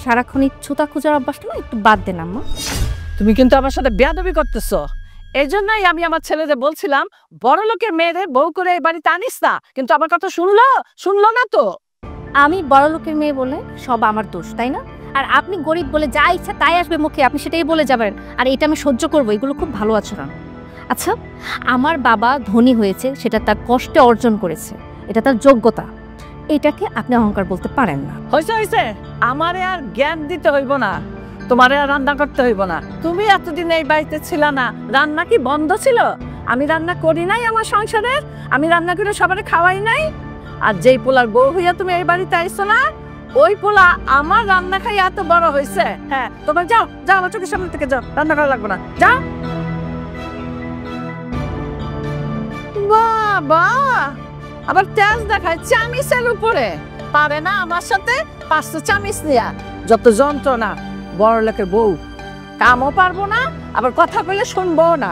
সারাক্ষণ এই ছুতা খোঁজার অভ্যাসটা না একটু বাদ দেন আম্মা। তুমি কিন্তু আমার সাথে বেয়াদবি করতেছো। এই জন্যই আমি আমার ছেলেদের বলছিলাম বড় লোকের মেয়েদের বউ করে এই বাড়িতে আনিস না, কিন্তু আমার কথা শুনলো না তো। আমি বড় লোকের মেয়ে বলে সব আমার দোষ, তাই না? আর আপনি গরিব বলে যা ইচ্ছা তাই আসবে মুখে, আপনি সেটাই বলে যাবেন। আর এটা আমি সহ্য করবো, এগুলো খুব ভালো আচরণ। আচ্ছা, আমার বাবা ধনী হয়েছে, সেটা তার কষ্টে অর্জন করেছে, এটা তার যোগ্যতা। এটাকে আপনি অহংকার বলতে পারেন না। হয়েছে, আমারে আর জ্ঞান দিতে হইব না, তোমারে আর রান্না করতে হইব না। তুমি এতদিন এই বাড়িতে ছিল না, রান্না কি বন্ধ ছিল? আমি রান্না করি নাই আমার সংসারের? আমি রান্না করে সবারে খাওয়াই নাই? আর যেই পোলার বউ হইয়া তুমি এই বাড়িতে আইছো না, ওই পোলা আমার রান্না খাই এত বড় হয়েছে। হ্যাঁ, তোমার যাও আমার চোখের সামনে থেকে যাও, রান্না করা লাগবে না, যাও। বাবা আবার তেজ দেখায় চামিচের উপরে, পারে না আমার সাথে 500 চামিচ নেয়া। যত যন্ত্রণা, বড় লোকের বউ, কামও পারবো না, আবার কথা বলে শুনবো না।